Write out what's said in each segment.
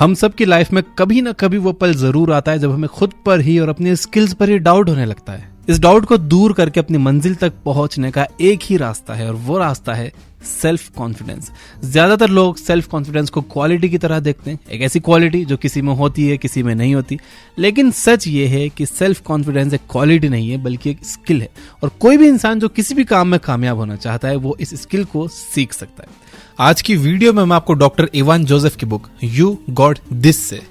हम सब की लाइफ में कभी ना कभी वो पल जरूर आता है जब हमें खुद पर ही और अपनी स्किल्स पर ही डाउट होने लगता है। इस डाउट को दूर करके अपनी मंजिल तक पहुंचने का एक ही रास्ता है और वो रास्ता है सेल्फ कॉन्फिडेंस। ज्यादातर लोग सेल्फ कॉन्फिडेंस को क्वालिटी की तरह देखते हैं, एक ऐसी क्वालिटी जो किसी में होती है किसी में नहीं होती। लेकिन सच ये है कि सेल्फ कॉन्फिडेंस एक क्वालिटी नहीं है बल्कि एक स्किल है, और कोई भी इंसान जो किसी भी काम में कामयाब होना चाहता है वो इस स्किल को सीख सकता है। आज की वीडियो में मैं आपको डॉक्टर इवान जोसेफ की बुक यू गॉट दिस से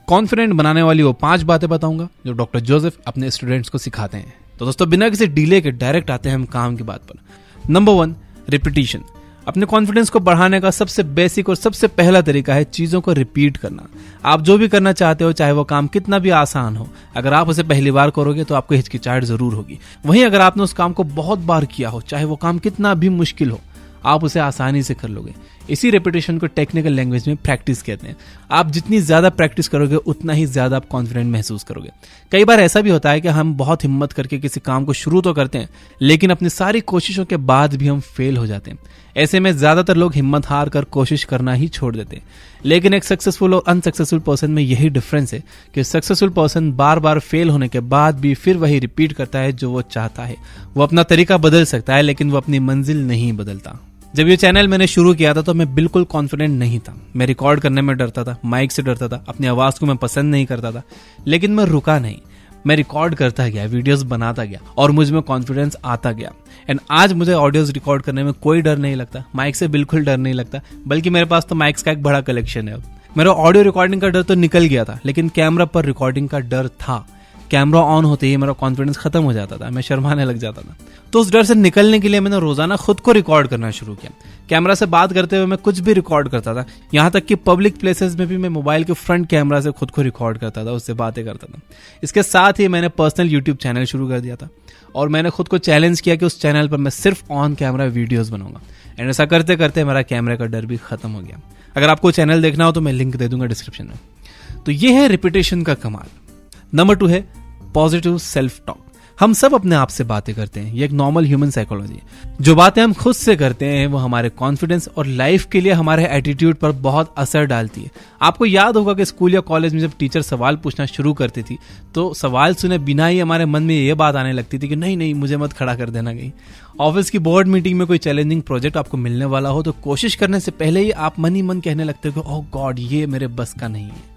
कॉन्फिडेंट बनाने वाली वो 5 बातें बताऊंगा जो डॉक्टर जोसेफ अपने स्टूडेंट्स को सिखाते हैं। तो दोस्तों बिना किसी डिले के डायरेक्ट आते हैं हम काम की बात पर। Number 1, repetition. अपने कॉन्फिडेंस को बढ़ाने का सबसे बेसिक और सबसे पहला तरीका है चीजों को रिपीट करना। आप जो भी करना चाहते हो, चाहे वो काम कितना भी आसान हो, अगर आप उसे पहली बार करोगे तो आपको हिचकिचाहट जरूर होगी। वहीं अगर आपने उस काम को बहुत बार किया हो, चाहे वो काम कितना भी मुश्किल हो, आप उसे आसानी से कर लोगे। इसी रेपिटेशन को टेक्निकल लैंग्वेज में प्रैक्टिस कहते हैं। आप जितनी ज्यादा प्रैक्टिस करोगे उतना ही ज्यादा आप कॉन्फिडेंट महसूस करोगे। कई बार ऐसा भी होता है कि हम बहुत हिम्मत करके किसी काम को शुरू तो करते हैं, लेकिन अपनी सारी कोशिशों के बाद भी हम फेल हो जाते हैं। ऐसे में ज्यादातर लोग हिम्मत हार कर कोशिश करना ही छोड़ देते हैं। लेकिन एक सक्सेसफुल और अनसक्सेसफुल पर्सन में यही डिफरेंस है कि सक्सेसफुल पर्सन बार बार फेल होने के बाद भी फिर वही रिपीट करता है जो वो चाहता है। वो अपना तरीका बदल सकता है लेकिन वो अपनी मंजिल नहीं बदलता। जब ये चैनल मैंने शुरू किया था तो मैं बिल्कुल कॉन्फिडेंट नहीं था। मैं रिकॉर्ड करने में डरता था, माइक से डरता था, अपनी आवाज को मैं पसंद नहीं करता था। लेकिन मैं रुका नहीं, मैं रिकॉर्ड करता गया, वीडियोस बनाता गया और मुझ में कॉन्फिडेंस आता गया। एंड आज मुझे ऑडियोज रिकॉर्ड करने में कोई डर नहीं लगता, माइक से बिल्कुल डर नहीं लगता, बल्कि मेरे पास तो माइक्स का एक बड़ा कलेक्शन है। मेरा ऑडियो रिकॉर्डिंग का डर तो निकल गया था, लेकिन कैमरा पर रिकॉर्डिंग का डर था। कैमरा ऑन होते ही मेरा कॉन्फिडेंस खत्म हो जाता था, मैं शर्माने लग जाता था। तो उस डर से निकलने के लिए मैंने रोजाना खुद को रिकॉर्ड करना शुरू किया। कैमरा से बात करते हुए मैं कुछ भी रिकॉर्ड करता था, यहाँ तक कि पब्लिक प्लेसेस में भी मैं मोबाइल के फ्रंट कैमरा से खुद को रिकॉर्ड करता था, उससे बातें करता था। इसके साथ ही मैंने पर्सनल यूट्यूब चैनल शुरू कर दिया था और मैंने खुद को चैलेंज किया कि उस चैनल पर मैं सिर्फ ऑन कैमरा वीडियोस बनाऊंगा। एंड ऐसा करते करते मेरा कैमरे का डर भी खत्म हो गया। अगर आपको चैनल देखना हो तो मैं लिंक दे दूंगा डिस्क्रिप्शन में। तो ये है रिपीटेशन का कमाल। नंबर 2 है पॉजिटिव सेल्फ टॉक। हम सब अपने आप से बातें करते हैं, ये एक नॉर्मल ह्यूमन साइकोलॉजी है। जो बातें हम खुद से करते हैं वो हमारे कॉन्फिडेंस और लाइफ के लिए हमारे एटीट्यूड पर बहुत असर डालती है। आपको याद होगा कि स्कूल या कॉलेज में जब टीचर सवाल पूछना शुरू करती थी तो सवाल सुने बिना ही हमारे मन में ये बात आने लगती थी कि नहीं नहीं मुझे मत खड़ा कर देना कहीं। ऑफिस की बोर्ड मीटिंग में कोई चैलेंजिंग प्रोजेक्ट आपको मिलने वाला हो तो कोशिश करने से पहले ही आप मन ही मन कहने लगते हो कि ओह गॉड ये मेरे बस का नहीं है।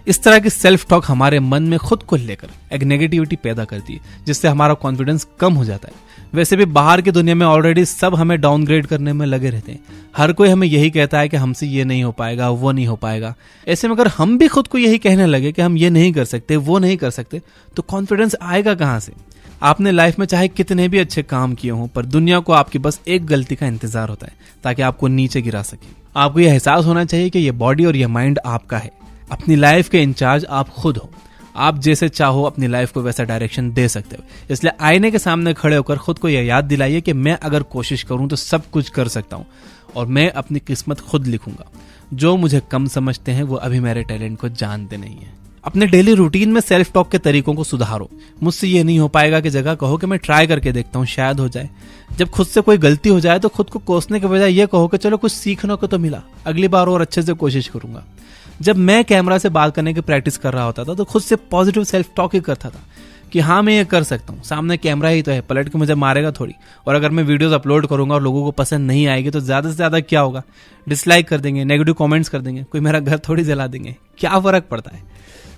इस तरह की सेल्फ टॉक हमारे मन में खुद को लेकर एक नेगेटिविटी पैदा करती है, जिससे हमारा कॉन्फिडेंस कम हो जाता है। वैसे भी बाहर की दुनिया में ऑलरेडी सब हमें डाउनग्रेड करने में लगे रहते हैं। हर कोई हमें यही कहता है कि हमसे ये नहीं हो पाएगा, वो नहीं हो पाएगा। ऐसे में अगर हम भी खुद को यही कहने लगे कि हम ये नहीं कर सकते, वो नहीं कर सकते, तो कॉन्फिडेंस आएगा कहां से? आपने लाइफ में चाहे कितने भी अच्छे काम किए हों, पर दुनिया को आपकी बस एक गलती का इंतजार होता है ताकि आपको नीचे गिरा सके। आपको यह एहसास होना चाहिए कि यह बॉडी और यह माइंड आपका है। अपनी लाइफ के इंचार्ज आप खुद हो। आप जैसे चाहो अपनी लाइफ को वैसा डायरेक्शन दे सकते हो। इसलिए आईने के सामने खड़े होकर खुद को यह याद दिलाइए कि मैं अगर कोशिश करूं तो सब कुछ कर सकता हूं और मैं अपनी किस्मत खुद लिखूंगा। जो मुझे कम समझते हैं वो अभी मेरे टैलेंट को जानते नहीं है। अपने डेली रूटीन में सेल्फ टॉक के तरीकों को सुधारो। मुझसे ये नहीं हो पाएगा कि जगह कहो कि मैं ट्राई करके देखता हूँ, शायद हो जाए। जब खुद से कोई गलती हो जाए तो खुद को कोसने के बजाय ये कहो कि चलो कुछ सीखने को तो मिला, अगली बार और अच्छे से कोशिश करूंगा। जब मैं कैमरा से बात करने की प्रैक्टिस कर रहा होता था तो खुद से पॉजिटिव सेल्फ टॉक ही करता था कि हाँ मैं ये कर सकता हूँ, सामने कैमरा ही तो है, पलट के मुझे मारेगा थोड़ी। और अगर मैं वीडियोस अपलोड करूंगा और लोगों को पसंद नहीं आएगी तो ज्यादा से ज्यादा क्या होगा, डिसलाइक कर देंगे, नेगेटिव कमेंट्स कर देंगे, कोई मेरा घर थोड़ी जला देंगे, क्या फर्क पड़ता है।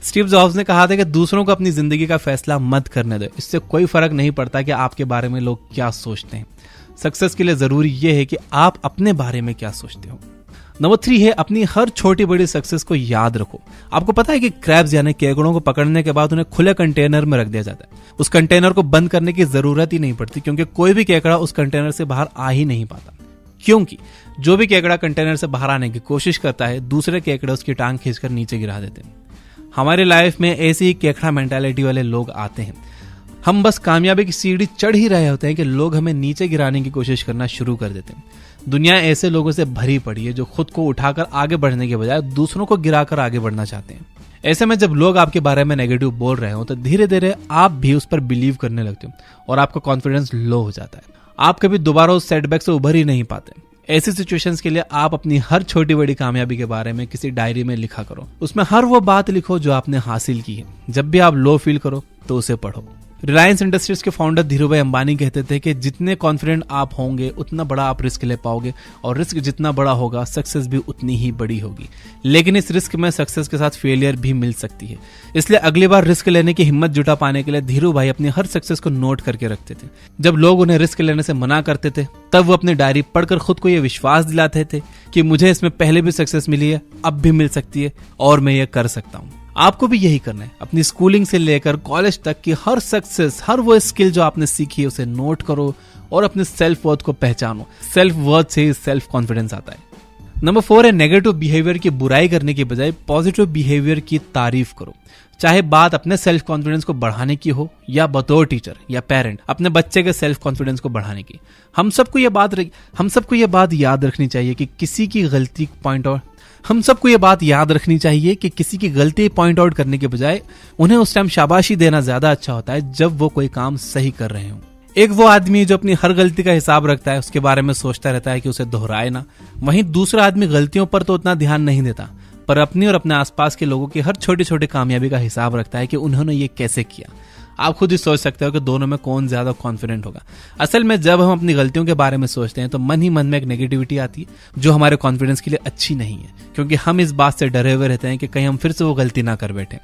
स्टीव जॉब्स ने कहा था कि दूसरों को अपनी जिंदगी का फैसला मत करने दो, इससे कोई फर्क नहीं पड़ता कि आपके बारे में लोग क्या सोचते हैं। सक्सेस के लिए जरूरी यह है कि आप अपने बारे में क्या सोचते हो। नंबर 3 है अपनी हर छोटी बड़ी सक्सेस को याद रखो। आपको पता है कि क्रैब्स यानी केकड़ों को पकड़ने के बाद उन्हें खुले कंटेनर में रख दिया जाता है। उस कंटेनर को बंद करने की जरूरत ही नहीं पड़ती क्योंकि कोई भी केकड़ा उस कंटेनर से बाहर आ ही नहीं पाता। क्योंकि जो भी केकड़ा कंटेनर से बाहर आने की कोशिश करता है दूसरे केकड़े उसकी टांग खींचकर नीचे गिरा देते हैं। हमारी लाइफ में ऐसी ही केकड़ा मेंटालिटी वाले लोग आते हैं। हम बस कामयाबी की सीढ़ी चढ़ ही रहे होते हैं कि लोग हमें नीचे गिराने की कोशिश करना शुरू कर देते हैं। दुनिया ऐसे लोगों से भरी पड़ी है जो खुद को उठाकर आगे बढ़ने के बजाय दूसरों को गिराकर आगे बढ़ना चाहते हैं। ऐसे में जब लोग आपके बारे में नेगेटिव बोल रहे हो तो धीरे धीरे आप भी उस पर बिलीव करने लगते हो और आपका कॉन्फिडेंस लो हो जाता है। आप कभी दोबारा उस सेटबैक से उभर ही नहीं पाते। ऐसी सिचुएशंस के लिए आप अपनी हर छोटी बड़ी कामयाबी के बारे में किसी डायरी में लिखा करो। उसमें हर वो बात लिखो जो आपने हासिल की है। जब भी आप लो फील करो तो उसे पढ़ो। रिलायंस इंडस्ट्रीज के फाउंडर धीरूभाई अंबानी कहते थे कि जितने कॉन्फिडेंट आप होंगे उतना बड़ा आप रिस्क ले पाओगे, और रिस्क जितना बड़ा होगा सक्सेस भी उतनी ही बड़ी होगी। लेकिन इस रिस्क में सक्सेस के साथ फेलियर भी मिल सकती है। इसलिए अगली बार रिस्क लेने की हिम्मत जुटा पाने के लिए धीरूभाई अपनी हर सक्सेस को नोट करके रखते थे। जब लोग उन्हें रिस्क लेने से मना करते थे तब वो अपनी डायरी पढ़कर खुद को यह विश्वास दिलाते थे कि मुझे इसमें पहले भी सक्सेस मिली है, अब भी मिल सकती है और मैं ये कर सकता हूँ। आपको भी यही करना है। अपनी स्कूलिंग से लेकर कॉलेज तक की हर सक्सेस, हर वो स्किल जो आपने सीखी है उसे नोट करो और अपने सेल्फ वर्थ को पहचानो। सेल्फ वर्थ से ही सेल्फ कॉन्फिडेंस आता है। नंबर 4 है नेगेटिव बिहेवियर की बुराई करने के बजाय पॉजिटिव बिहेवियर की तारीफ करो। चाहे बात अपने सेल्फ कॉन्फिडेंस को बढ़ाने की हो या बतौर टीचर या पेरेंट अपने बच्चे के सेल्फ कॉन्फिडेंस को बढ़ाने की। हम सबको ये बात याद रखनी चाहिए कि किसी की गलती पॉइंट आउट करने के बजाय उन्हें उस टाइम शाबाशी देना ज्यादा अच्छा होता है जब वो कोई काम सही कर रहे हो। एक वो आदमी जो अपनी हर गलती का हिसाब रखता है, उसके बारे में सोचता रहता है कि उसे दोहराए ना। वहीं दूसरा आदमी गलतियों पर तो उतना ध्यान नहीं देता, पर अपनी और अपने आसपास के लोगों की हर छोटी छोटी कामयाबी का हिसाब रखता है कि उन्होंने ये कैसे किया। आप खुद ही सोच सकते हो कि दोनों में कौन ज्यादा कॉन्फिडेंट होगा। असल में जब हम अपनी गलतियों के बारे में सोचते हैं तो मन ही मन में एक नेगेटिविटी आती है जो हमारे कॉन्फिडेंस के लिए अच्छी नहीं है, क्योंकि हम इस बात से डरे हुए रहते हैं कि कहीं हम फिर से वो गलती ना कर बैठे।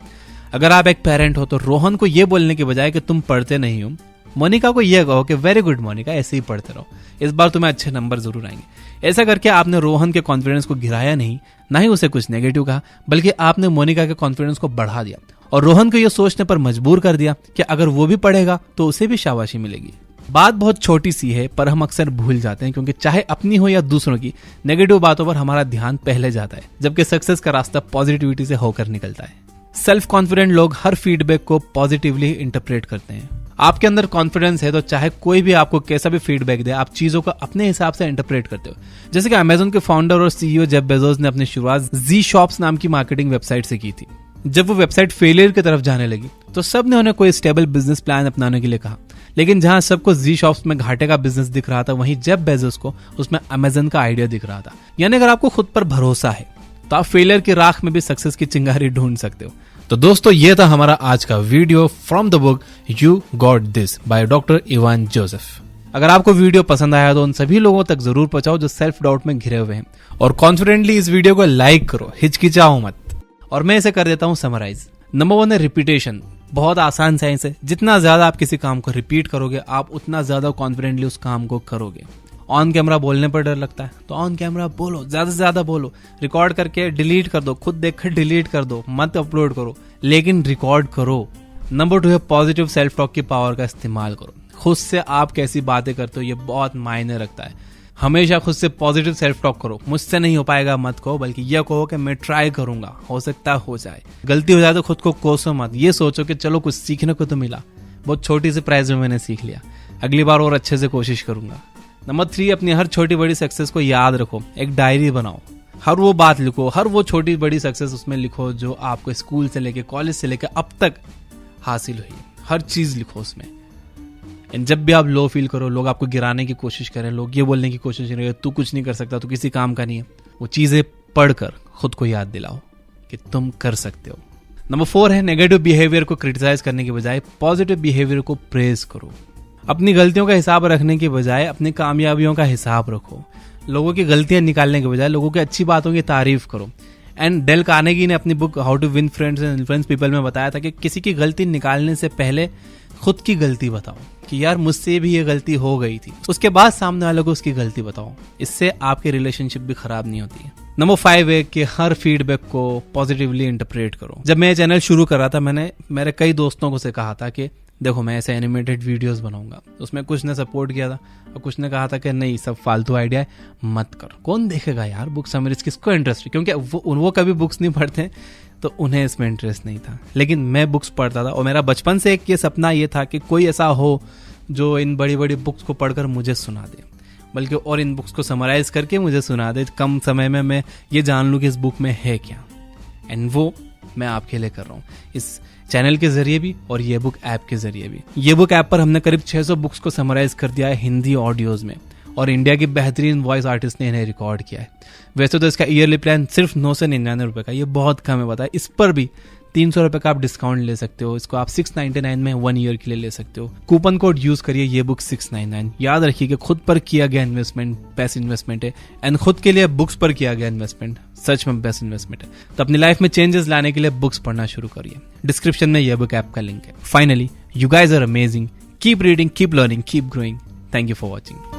अगर आप एक पेरेंट हो तो रोहन को ये बोलने के बजाय कि तुम पढ़ते नहीं हो, मोनिका को यह कहो कि वेरी गुड मोनिका, ऐसे ही पढ़ते रहो, इस बार तुम्हें अच्छे नंबर जरूर आएंगे। ऐसा करके आपने रोहन के कॉन्फिडेंस को गिराया नहीं, ना ही उसे कुछ नेगेटिव कहा, बल्कि आपने मोनिका के कॉन्फिडेंस को बढ़ा दिया और रोहन को यह सोचने पर मजबूर कर दिया कि अगर वो भी पढ़ेगा तो उसे भी शाबाशी मिलेगी। बात बहुत छोटी सी है पर हम अक्सर भूल जाते हैं, क्योंकि चाहे अपनी हो या दूसरों की, नेगेटिव बातों पर हमारा ध्यान पहले जाता है, जबकि सक्सेस का रास्ता पॉजिटिविटी से होकर निकलता है। सेल्फ कॉन्फिडेंट लोग हर फीडबैक को पॉजिटिवली इंटरप्रेट करते हैं। आपके अंदर कॉन्फिडेंस है तो चाहे कोई भी आपको कैसा भी फीडबैक दे, आप चीजों को अपने हिसाब से इंटरप्रेट करते हो। जैसे कि अमेज़न के फाउंडर और सीईओ जेफ बेजोस ने अपनी शुरुआत जी शॉप्स नाम की मार्केटिंग वेबसाइट से की थी। जब वो वेबसाइट फेलियर की तरफ जाने लगी तो सब ने उन्हें कोई स्टेबल बिजनेस प्लान अपनाने के लिए कहा, लेकिन जहां सबको जी शॉप्स में घाटे का बिजनेस दिख रहा था, वहीं जेफ बेजोस को उसमें अमेज़न का आइडिया दिख रहा था। यानी अगर आपको खुद पर भरोसा है तो आप फेलियर की राख में भी सक्सेस की चिंगारी ढूंढ सकते हो। तो दोस्तों, ये था हमारा आज का video from the book you got this by doctor Ivan Joseph. अगर आपको वीडियो पसंद आया तो उन सभी लोगों तक जरूर पहुंचाओ जो सेल्फ डाउट में घिरे हुए हैं, और कॉन्फिडेंटली इस वीडियो को लाइक करो, हिचकिचाओ मत। और मैं इसे कर देता हूं समराइज। नंबर 1 है रिपीटेशन। बहुत आसान साइंस है, जितना ज्यादा आप किसी काम को रिपीट करोगे आप उतना ज्यादा कॉन्फिडेंटली उस काम को करोगे। ऑन कैमरा बोलने पर डर लगता है तो ऑन कैमरा बोलो, ज्यादा से ज्यादा बोलो। रिकॉर्ड करके डिलीट कर दो, खुद देखकर डिलीट कर दो, मत अपलोड करो, लेकिन रिकॉर्ड करो। नंबर 2 है पॉजिटिव सेल्फ टॉक की पावर का इस्तेमाल करो। खुद से आप कैसी बातें करते हो ये बहुत मायने रखता है। हमेशा खुद से पॉजिटिव सेल्फ टॉक करो। मुझसे नहीं हो पाएगा मत कहो, बल्कि यह कहो कि मैं ट्राई करूंगा, हो सकता हो जाए। गलती हो जाए तो खुद को कोसो मत, ये सोचो कि चलो कुछ सीखने को तो मिला, बहुत छोटी सी प्राइज में मैंने सीख लिया, अगली बार और अच्छे से कोशिश करूंगा। नंबर 3, अपनी हर छोटी बड़ी सक्सेस को याद रखो, एक डायरी बनाओ, हर वो बात लिखो, हर वो छोटी बड़ी सक्सेस उसमें लिखो जो आपको स्कूल से लेके कॉलेज से लेके अब तक हासिल हुई, हर चीज लिखो उसमें। एंड जब भी आप लो फील करो, लोग आपको गिराने की कोशिश करें, लोग ये बोलने की कोशिश करें तू कुछ नहीं कर सकता, तू किसी काम का नहीं है, वो चीजें पढ़कर खुद को याद दिलाओ कि तुम कर सकते हो। नंबर 4 है नेगेटिव बिहेवियर को क्रिटिसाइज करने के बजाय पॉजिटिव बिहेवियर को प्रेज करो। अपनी गलतियों का हिसाब रखने के बजाय अपनी कामयाबियों का हिसाब रखो। लोगों की गलतियां निकालने के बजाय लोगों की अच्छी बातों की तारीफ करो। एंड डेल कार्नेगी ने अपनी book how to win friends and influence people में बताया था कि किसी की गलती निकालने से पहले खुद की गलती बताओ कि यार मुझसे भी ये गलती हो गई थी, उसके बाद सामने वालों को उसकी गलती बताओ। इससे आपकी रिलेशनशिप भी खराब नहीं होती है। नंबर 5 है कि हर फीडबैक को पॉजिटिवली इंटरप्रेट करो। जब मैं चैनल शुरू कर रहा था, मैंने मेरे कई दोस्तों को से कहा था कि देखो मैं ऐसे एनिमेटेड वीडियोस बनाऊंगा, उसमें कुछ ने सपोर्ट किया था और कुछ ने कहा था कि नहीं सब फालतू आइडिया है, मत कर, कौन देखेगा यार बुक समरीज, किसको इंटरेस्ट है, क्योंकि वो कभी बुक्स नहीं पढ़ते तो उन्हें इसमें इंटरेस्ट नहीं था। लेकिन मैं बुक्स पढ़ता था और मेरा बचपन से एक ये सपना ये था कि कोई ऐसा हो जो इन बड़ी बड़ी बुक्स को पढ़कर मुझे सुना दे, बल्कि और इन बुक्स को समराइज करके मुझे सुना दे। कम समय में मैं ये जान लूँ कि इस बुक में है क्या, एंड वो मैं आपके लिए कर रहा हूँ इस चैनल के जरिए भी और ये बुक ऐप के जरिए भी। ये बुक ऐप पर हमने करीब 600 बुक्स को समराइज कर दिया है हिंदी ऑडियोज में, और इंडिया की बेहतरीन वॉइस आर्टिस्ट ने इन्हें रिकॉर्ड किया है। वैसे तो इसका ईयरली प्लान सिर्फ 999 रुपये का, ये बहुत कम है पता है। इस पर भी 300 रुपये का आप डिस्काउंट ले सकते हो। इसको आप 699 में 1 ईयर के लिए ले सकते हो। कूपन कोड यूज करिए ये बुक 699। याद रखिए कि खुद पर किया गया इन्वेस्टमेंट बेस्ट इन्वेस्टमेंट है, एंड खुद के लिए बुक्स पर किया गया इन्वेस्टमेंट सच में बेस्ट इन्वेस्टमेंट है। तो अपनी लाइफ में चेंजेस लाने के लिए बुक्स पढ़ना शुरू करिए। डिस्क्रिप्शन में ये बुक ऐप का लिंक है। Finally, you guys are amazing. Keep reading, keep learning, keep growing. Thank you for watching.